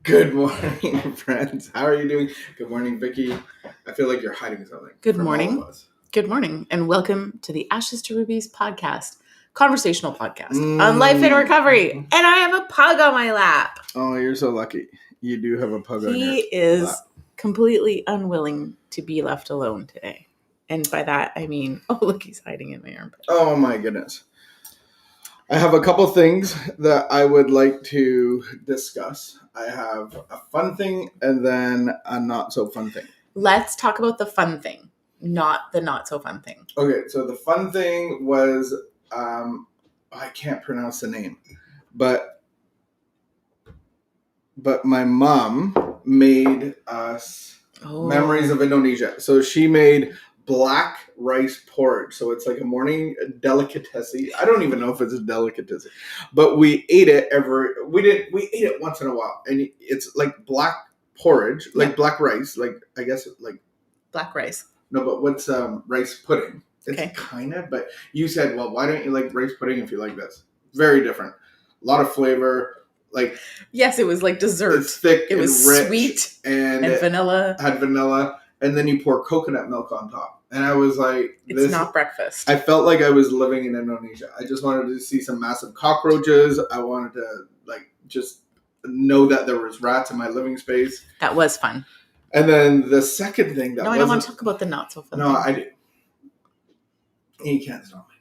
Good morning, friends. How are you doing? Good morning, Vicky. I feel like you're hiding something. Good from morning. all of us. Good morning, and welcome to the Ashes to Rubies podcast, conversational podcast on life and recovery. And I have a pug on my lap. Oh, you're so lucky. You do have a pug on your He is lap. completely unwilling to be left alone today. And by that, I mean, oh, look, he's hiding in my armpit. Oh, my goodness. I have a couple things that I would like to discuss. I have a fun thing and then a not so fun thing. Let's talk about the fun thing, not the not so fun thing. Okay, so the fun thing was, I can't pronounce the name, but my mom made us memories of Indonesia. So she made black rice porridge. So it's like a morning delicacy. I don't even know if it's a delicacy, but we ate it we ate it once in a while. And it's like black porridge, like black rice, like I guess like black rice. No, but what's rice pudding? It's Okay. kind of, but you said, well, why don't you like rice pudding if you like this? Very different. A lot of flavor. Like, yes, it was like dessert. It's thick. It was rich, sweet and vanilla. Had vanilla, and then you pour coconut milk on top. And I was like, it's not breakfast. I felt like I was living in Indonesia. I just wanted to see some massive cockroaches. I wanted to just know that there was rats in my living space. That was fun. And then the second thing I don't want to talk about the not so fun thing. No, I do. You can't stop me.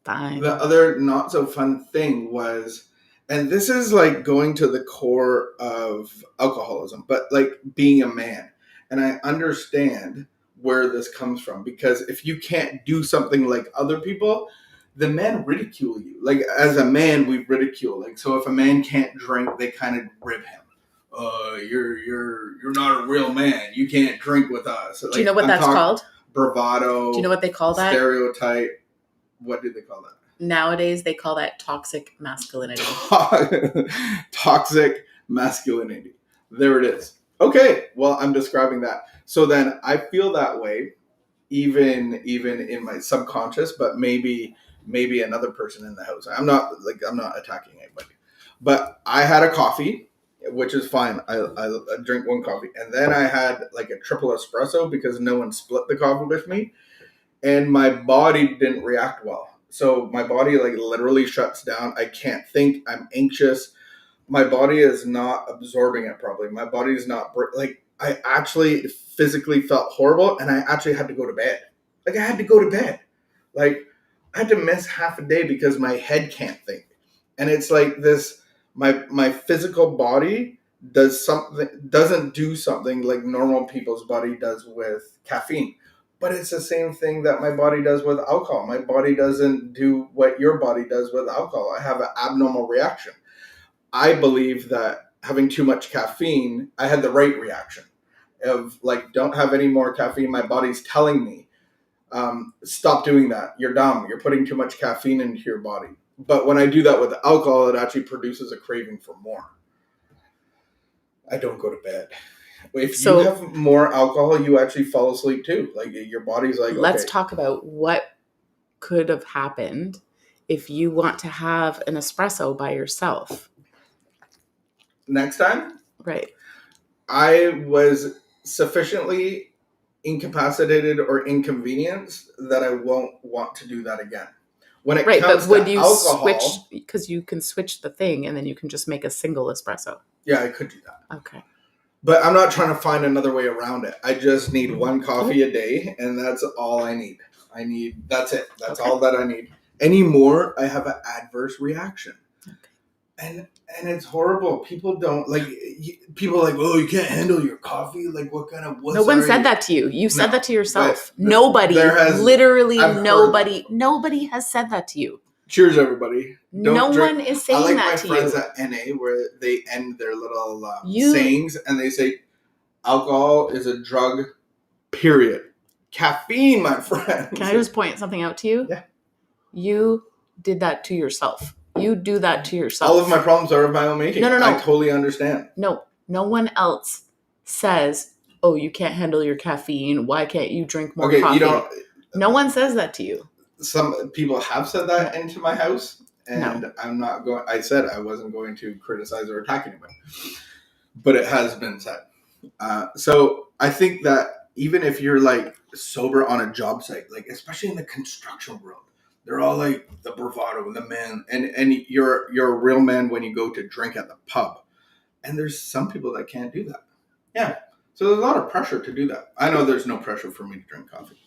Fine. The other not so fun thing was, and this is like going to the core of alcoholism, but like being a man. And I understand where this comes from, because if you can't do something like other people, the men ridicule you. Like as a man, we ridicule. Like, so if a man can't drink, they kind of rib him. You're not a real man. You can't drink with us. Do you know what that's called? Bravado. Do you know what they call that? Stereotype. What do they call that? Nowadays, they call that toxic masculinity. Toxic masculinity. There it is. Okay, well, I'm describing that. So then I feel that way, even in my subconscious, but maybe another person in the house. I'm not attacking anybody. But I had a coffee, which is fine. I drink one coffee. And then I had like a triple espresso because no one split the coffee with me. And my body didn't react well. So my body like literally shuts down. I can't think. I'm anxious. My body is not absorbing it properly. My body is not like, I actually physically felt horrible, and I actually had to go to bed. Like I had to go to bed. Like I had to miss half a day because my head can't think. And it's like this, my physical body doesn't do something like normal people's body does with caffeine. But it's the same thing that my body does with alcohol. My body doesn't do what your body does with alcohol. I have an abnormal reaction. I believe that having too much caffeine, I had the right reaction of like, don't have any more caffeine. My body's telling me, stop doing that. You're dumb. You're putting too much caffeine into your body. But when I do that with alcohol, it actually produces a craving for more. I don't go to bed. If you have more alcohol, you actually fall asleep too. Like your body's like, let's talk about what could have happened if you want to have an espresso by yourself. Next time? Right. I was sufficiently incapacitated or inconvenienced that I won't want to do that again. When it comes to alcohol, switch? Because you can switch the thing and then you can just make a single espresso. Yeah, I could do that. Okay. But I'm not trying to find another way around it. I just need one coffee a day, and that's all I need. That's it. That's all that I need. Any more, I have an adverse reaction. Okay. And it's horrible. People don't people are like, oh, you can't handle your coffee? Like, what kind of... No one said that to you. You said that to yourself. Nobody has said that to you. Cheers, everybody. No one is saying that to you. I like my friends at NA where they end their little sayings and they say, alcohol is a drug, period. Caffeine, my friend. Can I just point something out to you? Yeah. You did that to yourself. You do that to yourself. All of my problems are of my own making. No. I totally understand. No one else says, oh, you can't handle your caffeine. Why can't you drink more coffee? No one says that to you. Some people have said that into my house, and I'm not going. I said I wasn't going to criticize or attack anybody. but it has been said. So I think that even if you're like sober on a job site, like especially in the construction world, they're all like the bravado and the man, and you're a real man when you go to drink at the pub. And there's some people that can't do that. Yeah. So there's a lot of pressure to do that. I know there's no pressure for me to drink coffee.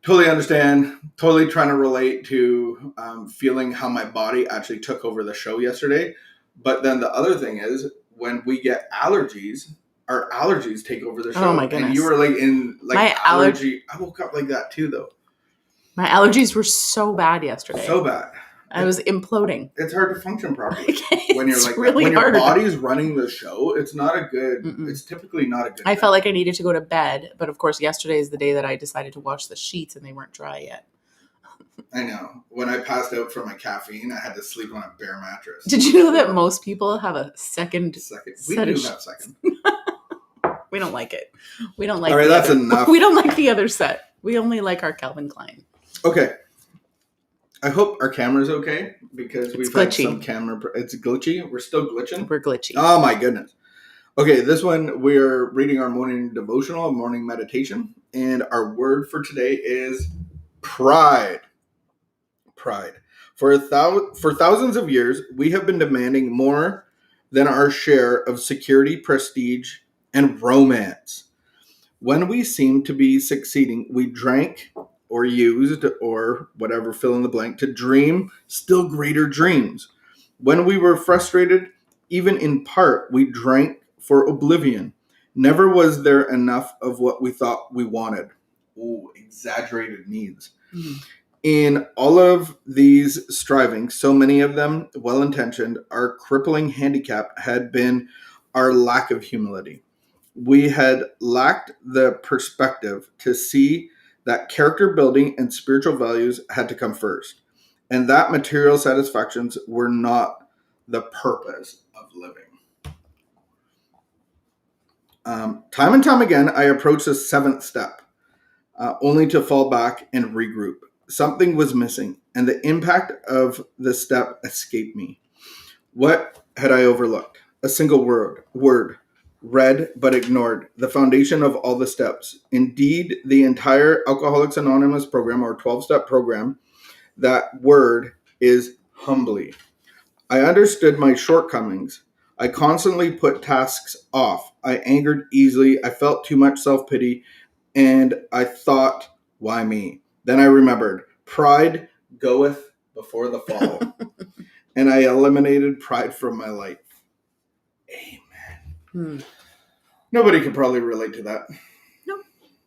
Totally understand. Totally trying to relate to feeling how my body actually took over the show yesterday. But then the other thing is when we get allergies, our allergies take over the show. Oh my goodness. And you were like in like my allergy. I woke up like that too, though. My allergies were so bad yesterday. So bad. I was imploding. It's hard to function properly when you're like really that. When hard. Your body's running the show. It's not a good. Mm-mm. It's typically not a good. I felt like I needed to go to bed, but of course, yesterday is the day that I decided to wash the sheets, and they weren't dry yet. I know. When I passed out from my caffeine, I had to sleep on a bare mattress. Did you know that most people have a second? We do have second. We don't like it. We don't like. All right, that's enough. We don't like the other set. We only like our Calvin Klein. Okay. I hope our camera's okay because we've had some camera. It's glitchy. We're still glitching. We're glitchy. Oh my goodness. Okay, this one we're reading our morning devotional, morning meditation, and our word for today is pride. Pride. For thousands of years, we have been demanding more than our share of security, prestige, and romance. When we seemed to be succeeding, we drank or used or whatever, fill in the blank, to dream still greater dreams. When we were frustrated, even in part, we drank for oblivion. Never was there enough of what we thought we wanted. Ooh, exaggerated needs. Mm-hmm. In all of these strivings, so many of them well-intentioned, our crippling handicap had been our lack of humility. We had lacked the perspective to see that character building and spiritual values had to come first, and that material satisfactions were not the purpose of living. Time and time again, I approached the seventh step, only to fall back and regroup. Something was missing, and the impact of the step escaped me. What had I overlooked? A single word, read but ignored, the foundation of all the steps. Indeed, the entire Alcoholics Anonymous program, or 12-step program, that word is humbly. I understood my shortcomings. I constantly put tasks off. I angered easily. I felt too much self-pity, and I thought, why me? Then I remembered, pride goeth before the fall. And I eliminated pride from my life. Amen. Nobody could probably relate to that.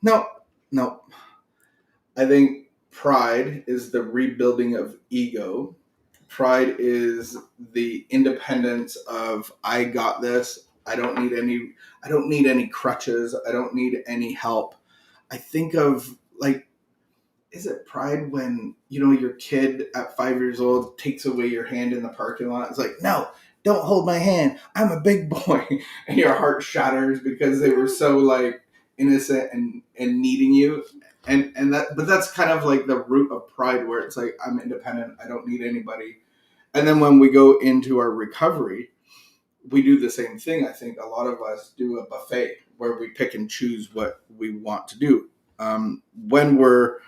No. I think pride is the rebuilding of ego. Pride is the independence of I got this. I don't need any crutches. I don't need any help. I think of like, is it pride when, your kid at 5 years old takes away your hand in the parking lot? It's like, no, don't hold my hand. I'm a big boy. And your heart shatters because they were so like innocent and needing you. But that's kind of like the root of pride where it's like, I'm independent. I don't need anybody. And then when we go into our recovery, we do the same thing. I think a lot of us do a buffet where we pick and choose what we want to do. When we're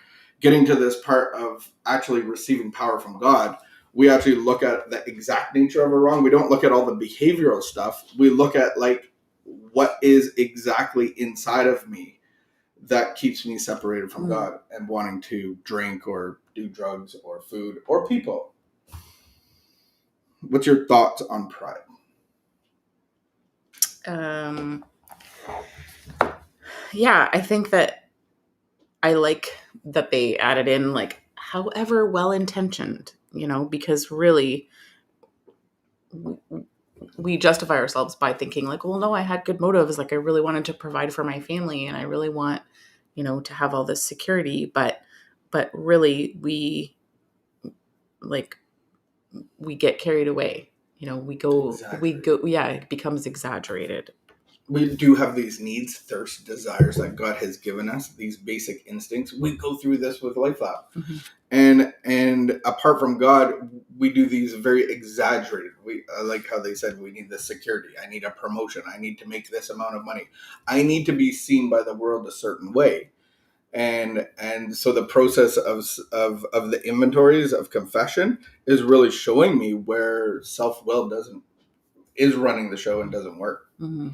getting to this part of actually receiving power from God, we actually look at the exact nature of a wrong. We don't look at all the behavioral stuff. We look at like what is exactly inside of me that keeps me separated from God and wanting to drink or do drugs or food or people. What's your thoughts on pride? Yeah, I think that I like that they added in like however well-intentioned, because really we justify ourselves by thinking like, well, no, I had good motives. Like I really wanted to provide for my family and I really want, to have all this security, but really we get carried away. It becomes exaggerated. we do have these needs, thirsts, desires that God has given us, these basic instincts. We go through this with LifeLab. Mm-hmm. And apart from God, we do these very exaggerated. I like how they said we need the security. I need a promotion. I need to make this amount of money. I need to be seen by the world a certain way. And so the process of the inventories of confession is really showing me where self-will is running the show and doesn't work. Mm-hmm.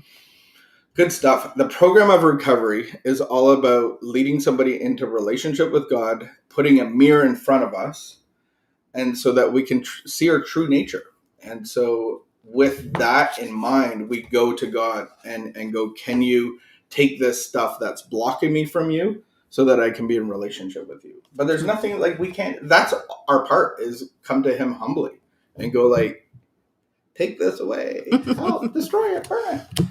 Good stuff. The program of recovery is all about leading somebody into relationship with God, putting a mirror in front of us, and so that we can see our true nature. And so with that in mind, we go to God and go, can you take this stuff that's blocking me from you so that I can be in relationship with you? But there's nothing like we can't, that's our part, is come to him humbly and go like, take this away, help, destroy it, burn it.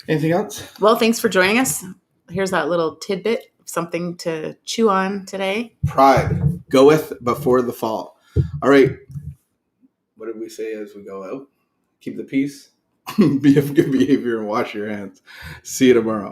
Anything else? Well, thanks for joining us. Here's that little tidbit, something to chew on today. Pride goeth before the fall. All right. What did we say as we go out? Keep the peace, be of good behavior, and wash your hands. See you tomorrow.